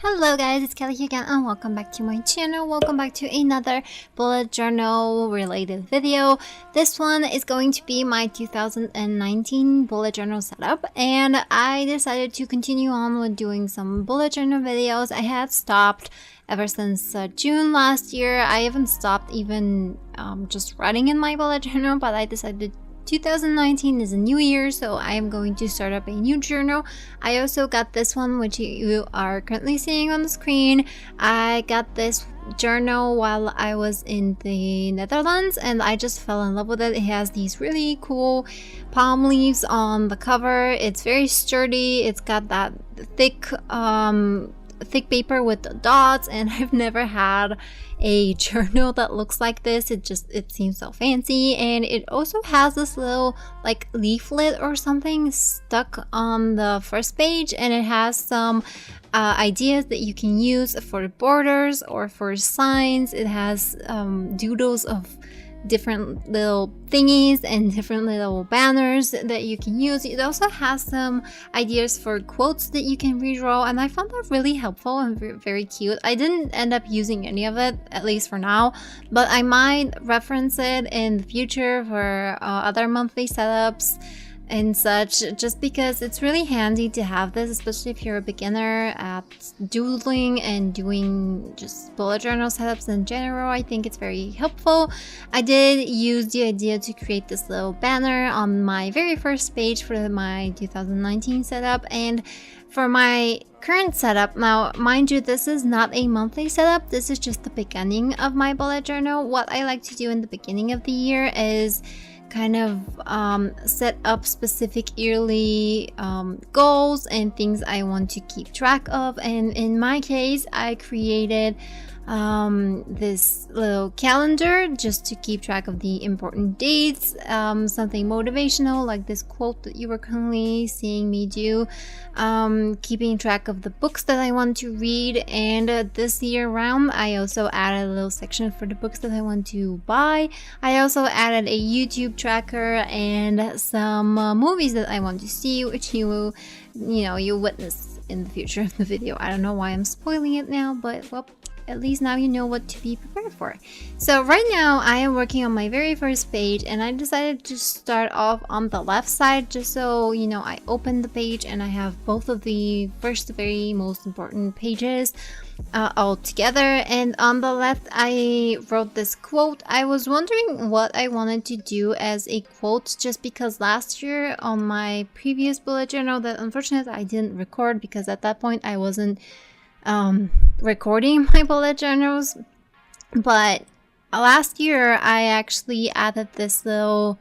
Hello guys, it's Kelly here again and welcome back to my channel. Welcome back to another bullet journal related video. This one is going to be my 2019 bullet journal setup, and I decided to continue on with doing some bullet journal videos. I had stopped ever since June last year. I haven't stopped even just writing in my bullet journal, but I decided 2019 is a new year, so I am going to start up a new journal. I also got this one, which you are currently seeing on the screen. I got this journal while I was in the Netherlands, and I just fell in love with it. It has these really cool palm leaves on the cover. It's very sturdy. It's got that thick paper with the dots, and I've never had a journal that looks like this. It seems so fancy, and it also has this little like leaflet or something stuck on the first page, and it has some ideas that you can use for borders or for signs. It has doodles of different little thingies and different little banners that you can use. It also has some ideas for quotes that you can redraw, and I found that really helpful and very cute. I didn't end up using any of it, at least for now, but I might reference it in the future for other monthly setups and such, just because it's really handy to have this, especially if you're a beginner at doodling and doing just bullet journal setups in general. I think it's very helpful. I did use the idea to create this little banner on my very first page for my 2019 setup, and for my current setup, now mind you, this is not a monthly setup. This is just the beginning of my bullet journal. What I like to do in the beginning of the year is kind of set up specific yearly goals and things I want to keep track of. And in my case, I created this little calendar just to keep track of the important dates, something motivational like this quote that you are currently seeing me do, keeping track of the books that I want to read, and this year round I also added a little section for the books that I want to buy. I also added a YouTube tracker and some movies that I want to see, which you'll witness in the future of the video. I don't know why I'm spoiling it now, but well, at least now you know what to be prepared for. So right now I am working on my very first page, and I decided to start off on the left side just so you know I open the page and I have both of the very most important pages all together. And on the left I wrote this quote. I was wondering what I wanted to do as a quote, just because last year on my previous bullet journal that unfortunately I didn't record because at that point I wasn't recording my bullet journals, but last year I actually added this little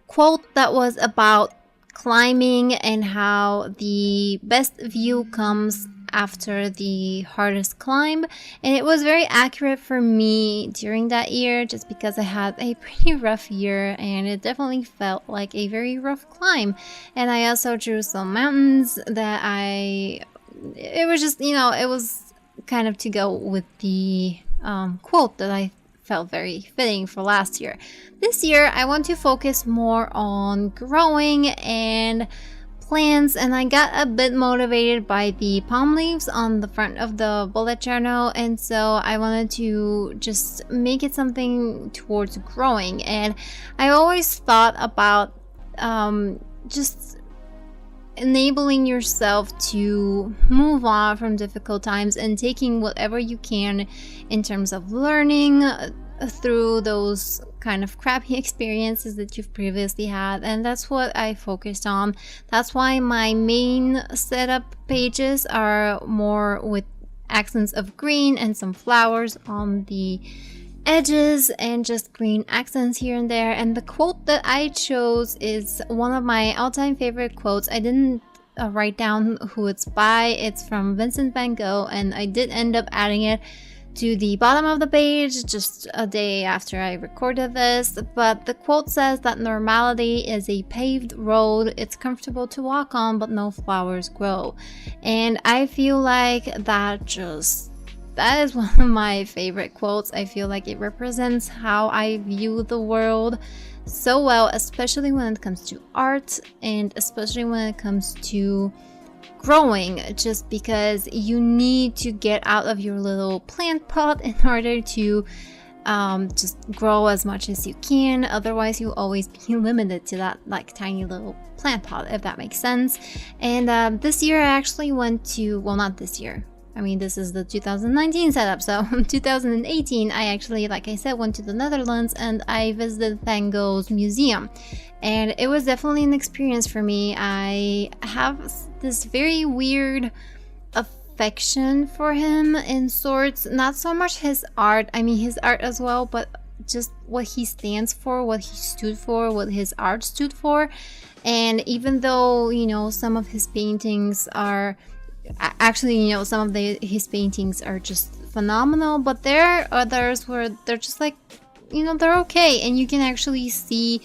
quote that was about climbing and how the best view comes after the hardest climb, and it was very accurate for me during that year just because I had a pretty rough year and it definitely felt like a very rough climb. And I also drew some mountains that it was just, it was kind of to go with the quote that I felt very fitting for last year. This year, I want to focus more on growing and plants, and I got a bit motivated by the palm leaves on the front of the bullet journal, and so I wanted to just make it something towards growing. And I always thought about just enabling yourself to move on from difficult times and taking whatever you can in terms of learning through those kind of crappy experiences that you've previously had, and that's what I focused on. That's why my main setup pages are more with accents of green and some flowers on the edges and just green accents here and there. And the quote that I chose is one of my all-time favorite quotes. I didn't write down who it's by. It's from Vincent van Gogh, and I did end up adding it to the bottom of the page just a day after I recorded this. But the quote says that normality is a paved road. It's comfortable to walk on, but no flowers grow. And I feel like that is one of my favorite quotes. I feel like it represents how I view the world so well, especially when it comes to art and especially when it comes to growing, just because you need to get out of your little plant pot in order to just grow as much as you can. Otherwise you'll always be limited to that like tiny little plant pot, if that makes sense. And this year I actually went to, well, not this year, I mean this is the 2019 setup, so 2018 I actually, like I said, went to the Netherlands and I visited Van Gogh's museum, and it was definitely an experience for me. I have this very weird affection for him in sorts, not so much his art, I mean his art as well, but just what he stands for, what he stood for, what his art stood for. And even though, you know, some of his paintings are actually, you know, some of his paintings are just phenomenal, but there are others where they're just like, you know, they're okay, and you can actually see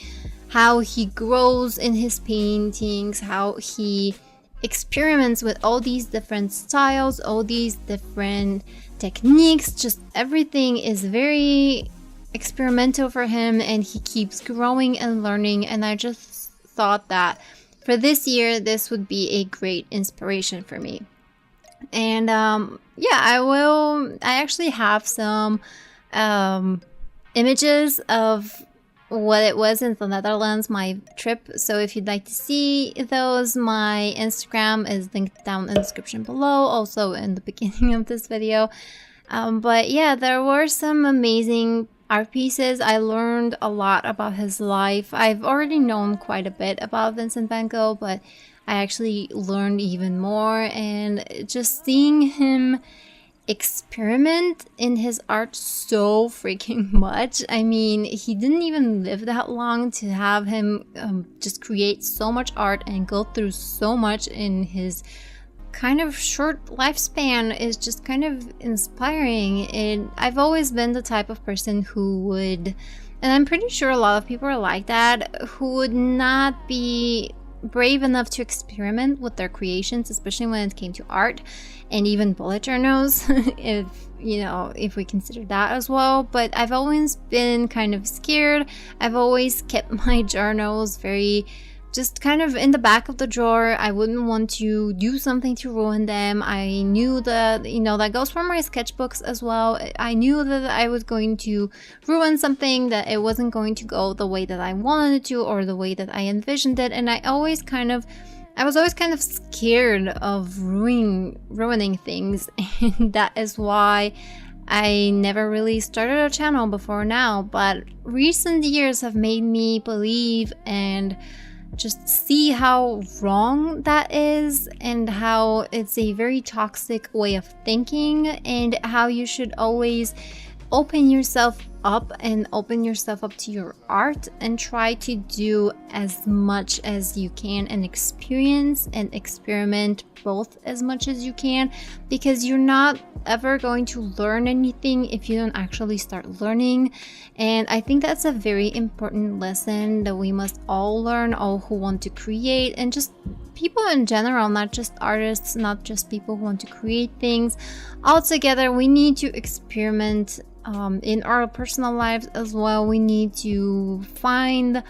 how he grows in his paintings, how he experiments with all these different styles, all these different techniques. Just everything is very experimental for him, and he keeps growing and learning. And I just thought that for this year this would be a great inspiration for me. And yeah, I actually have some images of what it was in the Netherlands, my trip. So if you'd like to see those, my Instagram is linked down in the description below, also in the beginning of this video. But yeah, there were some amazing art pieces. I learned a lot about his life. I've already known quite a bit about Vincent van Gogh, but I actually learned even more, and just seeing him experiment in his art so freaking much. I mean, he didn't even live that long to have him just create so much art and go through so much in his kind of short lifespan is just kind of inspiring. And I've always been the type of person who would, and I'm pretty sure a lot of people are like that, who would not be brave enough to experiment with their creations, especially when it came to art and even bullet journals, if you know, if we consider that as well. But I've always been kind of scared. I've always kept my journals very just kind of in the back of the drawer. I wouldn't want to do something to ruin them. I knew that, you know, that goes for my sketchbooks as well. I knew that I was going to ruin something, that it wasn't going to go the way that I wanted it to or the way that I envisioned it. And I was always kind of scared of ruining things. And that is why I never really started a channel before now. But recent years have made me believe and just see how wrong that is, and how it's a very toxic way of thinking, and how you should always open yourself up and open yourself up to your art and try to do as much as you can and experience and experiment both as much as you can, because you're not ever going to learn anything if you don't actually start learning. And I think that's a very important lesson that we must all learn, all who want to create, and just people in general, not just artists, not just people who want to create things. Altogether, we need to experiment in our personal lives as well. We need to find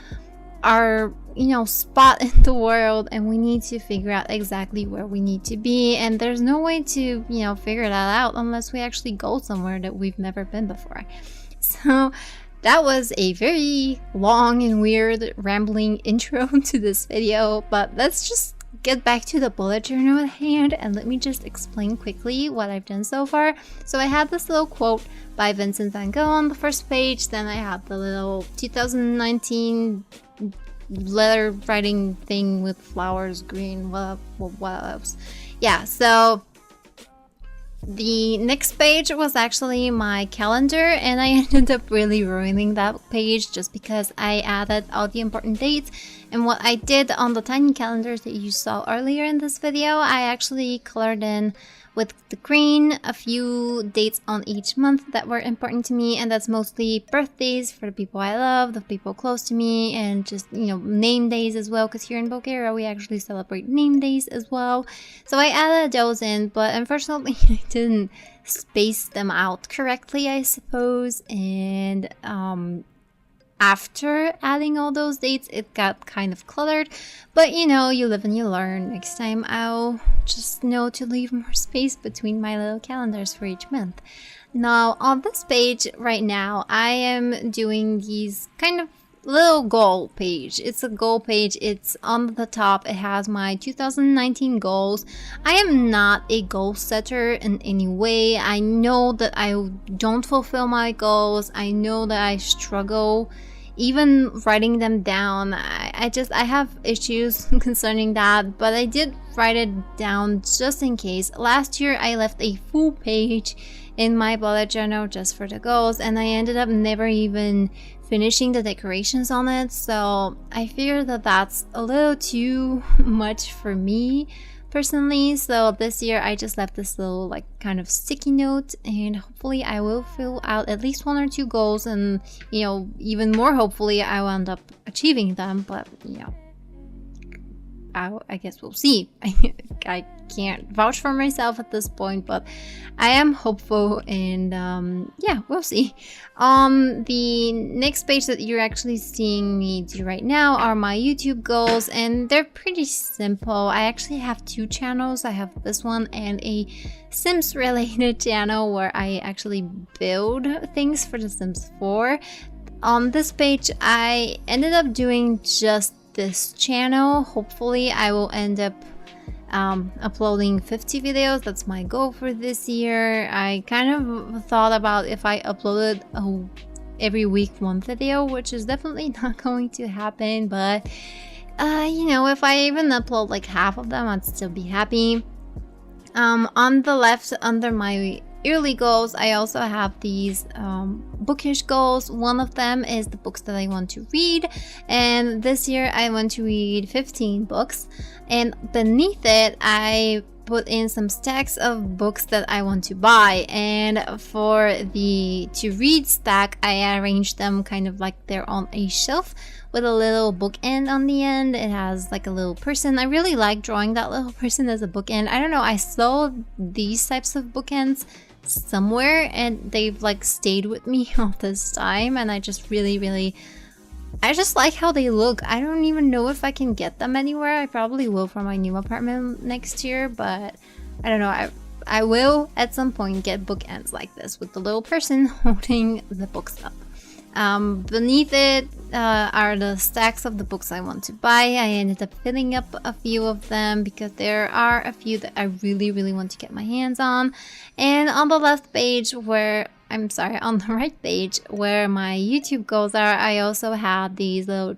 our, you know, spot in the world, and we need to figure out exactly where we need to be. And there's no way to, you know, figure that out unless we actually go somewhere that we've never been before. So that was a very long and weird rambling intro to this video, but let's just get back to the bullet journal at hand, and let me just explain quickly what I've done so far. So I had this little quote by Vincent van Gogh on the first page, then I had the little 2019 letter writing thing with flowers, green, what else? Yeah, so the next page was actually my calendar, and I ended up really ruining that page just because I added all the important dates. And what I did on the tiny calendars that you saw earlier in this video, I actually colored in with the green a few dates on each month that were important to me, and that's mostly birthdays for the people I love, the people close to me, and just, you know, name days as well, because here in Bulgaria we actually celebrate name days as well. So I added those in, but unfortunately I didn't space them out correctly, I suppose, and after adding all those dates, it got kind of cluttered. But you know, you live and you learn. Next time I'll just know to leave more space between my little calendars for each month. Now on this page right now, I am doing these kind of little goal page. It's a goal page. It's on the top. It has my 2019 goals. I am not a goal setter in any way. I know that I don't fulfill my goals. I know that I struggle even writing them down. I have issues concerning that, but I did write it down just in case. Last year I left a full page in my bullet journal just for the goals, and I ended up never even finishing the decorations on it. So I figured that that's a little too much for me personally. So this year I just left this little like kind of sticky note, and hopefully I will fill out at least 1 or 2 goals, and you know, even more hopefully I will end up achieving them. But you know, I guess we'll see. I can't vouch for myself at this point, but I am hopeful, and yeah, we'll see. The next page that you're actually seeing me do right now are my YouTube goals, and they're pretty simple. I actually have 2 channels. I have this one and a Sims related channel where I actually build things for The Sims 4. On this page, I ended up doing just this channel. Hopefully I will end up uploading 50 videos. That's my goal for this year. I kind of thought about if I uploaded every week 1 video, which is definitely not going to happen, but you know, if I even upload like half of them, I'd still be happy. On the left, under my yearly goals, I also have these bookish goals. One of them is the books that I want to read, and this year I want to read 15 books, and beneath it I put in some stacks of books that I want to buy. And for the to read stack, I arranged them kind of like they're on a shelf with a little bookend on the end. It has like a little person. I really like drawing that little person as a bookend. I don't know, I saw these types of bookends somewhere and they've like stayed with me all this time, and I just really I just like how they look. I don't even know if I can get them anywhere. I probably will for my new apartment next year, but I don't know, I will at some point get bookends like this with the little person holding the books up. Beneath it are the stacks of the books I want to buy. I ended up filling up a few of them because there are a few that I really want to get my hands on. And on the left page where, I'm sorry, on the right page where my YouTube goals are, I also had these little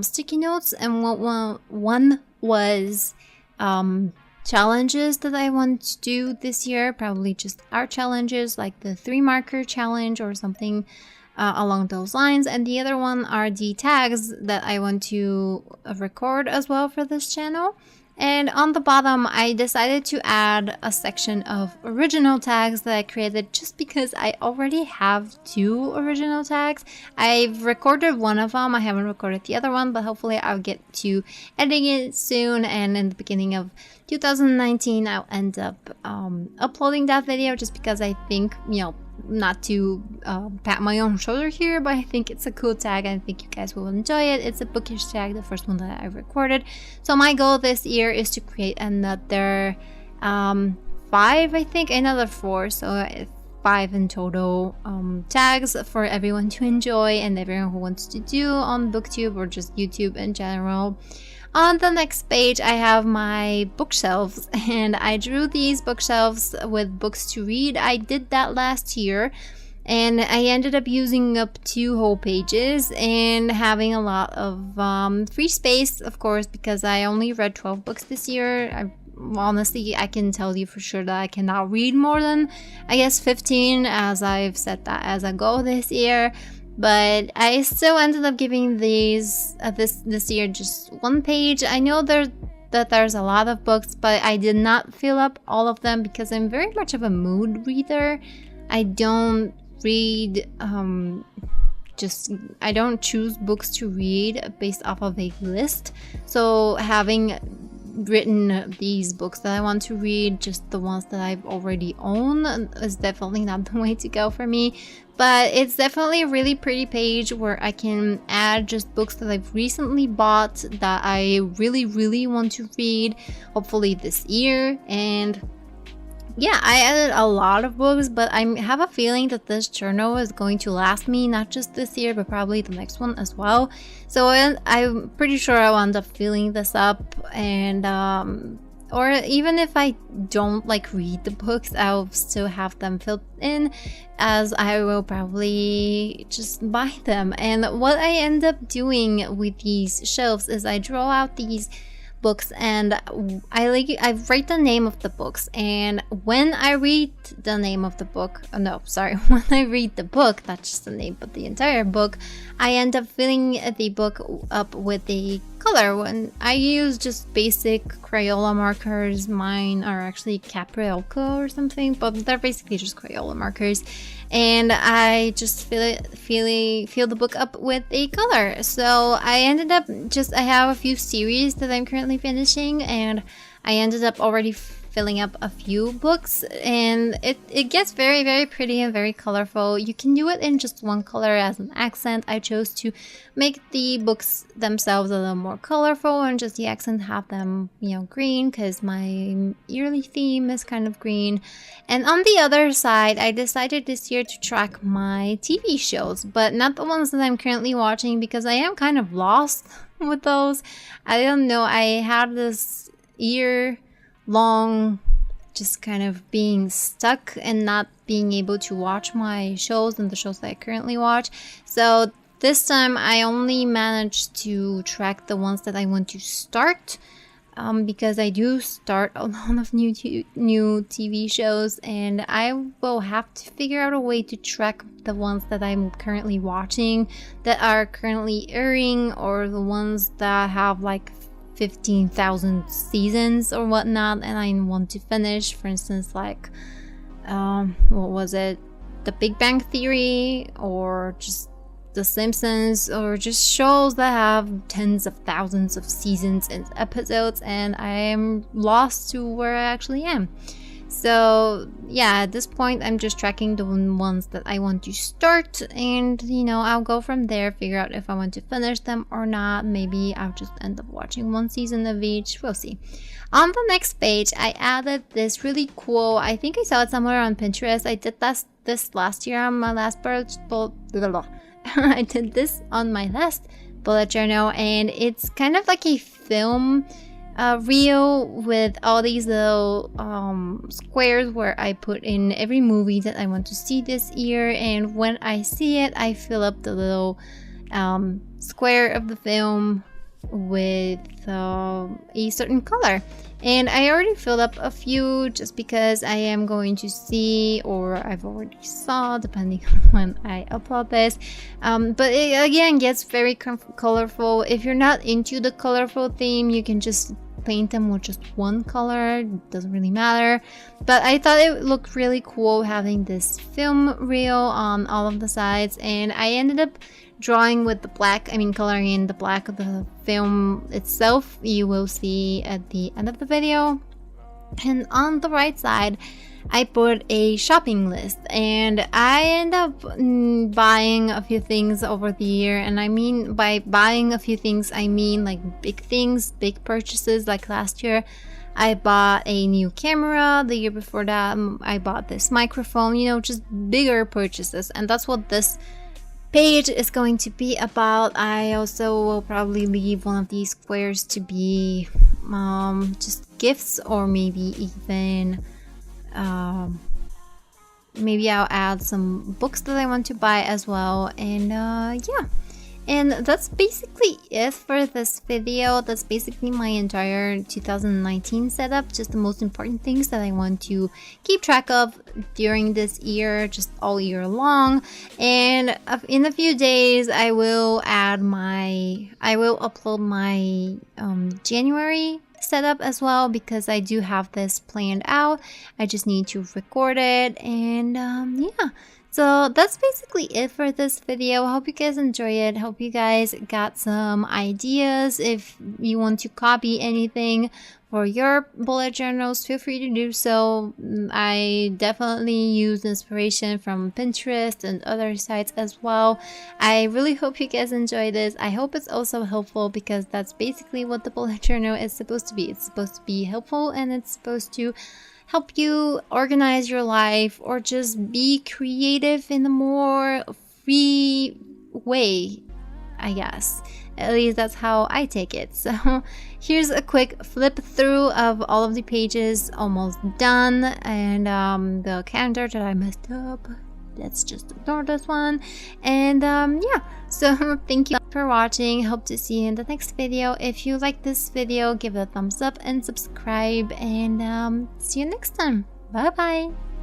sticky notes, and one was challenges that I want to do this year, probably just art challenges like the 3 marker challenge or something along those lines, and the other one are the tags that I want to record as well for this channel. And on the bottom I decided to add a section of original tags that I created just because I already have 2 original tags. I've recorded one of them, I haven't recorded the other one, but hopefully I'll get to editing it soon, and in the beginning of 2019 I'll end up uploading that video, just because I think, you know, not to pat my own shoulder here, but I think it's a cool tag and I think you guys will enjoy it. It's a bookish tag, the first one that I recorded. So my goal this year is to create another 5, I think, another 4, so 5 in total tags for everyone to enjoy and everyone who wants to do on BookTube or just YouTube in general. On the next page I have my bookshelves, and I drew these bookshelves with books to read. I did that last year and I ended up using up 2 whole pages and having a lot of free space, of course, because I only read 12 books this year. Honestly, I can tell you for sure that I cannot read more than, I guess, 15, as I've set that as a goal this year. But I still ended up giving these this year just 1 page. I know that there's a lot of books, but I did not fill up all of them because I'm very much of a mood reader. I don't read I don't choose books to read based off of a list. So having written these books that I want to read, just the ones that I've already owned is definitely not the way to go for me. But it's definitely a really pretty page where I can add just books that I've recently bought that I really want to read, hopefully this year. And yeah, I added a lot of books, but I have a feeling that this journal is going to last me not just this year, but probably the next one as well. So I'm pretty sure I'll end up filling this up, and or even if I don't like read the books, I'll still have them filled in, as I will probably just buy them. And what I end up doing with these shelves is I draw out these books, and I write the name of the books, and when I read the name of the book, when I read the book, not just the name but the entire book, I end up filling the book up with a color. When I use just basic Crayola markers, mine are actually Capriolco or something, but they're basically just Crayola markers, and I just fill the book up with a color. So I ended up I have a few series that I'm currently finishing, and I ended up already filling up a few books, and it gets very pretty and very colorful. You can do it in just one color as an accent. I chose to make the books themselves a little more colorful, and just the accent have them, green, because my yearly theme is kind of green. And on the other side, I decided this year to track my TV shows, but not the ones that I'm currently watching, because I am kind of lost with those. I don't know, I had this year long just kind of being stuck and not being able to watch my shows and the shows that I currently watch. So this time I only managed to track the ones that I want to start, because I do start a lot of new TV shows, and I will have to figure out a way to track the ones that I'm currently watching, that are currently airing, or the ones that have like 15,000 seasons or whatnot, and I want to finish. For instance, like what was it, The Big Bang Theory, or just The Simpsons, or just shows that have tens of thousands of seasons and episodes, and I am lost to where I actually am. So yeah, at this point I'm just tracking the ones that I want to start, and I'll go from there, figure out if I want to finish them or not. Maybe I'll just end up watching one season of each, we'll see. On the next page, I added this really cool, I think I saw it somewhere on Pinterest. I did this last year on my last I did this on my last bullet journal, and it's kind of like a film reel with all these little squares where I put in every movie that I want to see this year, and when I see it, I fill up the little square of the film with a certain color. And I already filled up a few just because I am going to see, or I've already saw, depending on when I upload this. But it again gets very colorful. If you're not into the colorful theme, you can just paint them with just one color, it doesn't really matter. But I thought it looked really cool having this film reel on all of the sides, and I ended up drawing with the black, coloring in the black of the film itself. You will see at the end of the video. And on the right side, I put a shopping list, and I end up buying a few things over the year. And by buying a few things, I mean like big things, big purchases. Like last year, I bought a new camera. The year before that, I bought this microphone, just bigger purchases. And that's what this page is going to be about. I also will probably leave one of these squares to be just gifts, or maybe even maybe I'll add some books that I want to buy as well. And yeah, and that's basically it for this video. That's basically my entire 2019 setup, just the most important things that I want to keep track of during this year, just all year long. And in a few days I will upload my January setup as well, because I do have this planned out. I just need to record it. And yeah, So that's basically it for this video. Hope you guys enjoy it. Hope you guys got some ideas. If you want to copy anything for your bullet journals, feel free to do so. I definitely use inspiration from Pinterest and other sites as well. I really hope you guys enjoy this. I hope it's also helpful, because that's basically what the bullet journal is supposed to be. It's supposed to be helpful, and it's supposed to help you organize your life or just be creative in a more free way, I guess. At least that's how I take it. So here's a quick flip through of all of the pages, almost done, and the calendar that I messed up. Let's just ignore this one. And yeah, so thank you for watching. Hope to see you in the next video. If you like this video, give it a thumbs up and subscribe, and see you next time. Bye bye.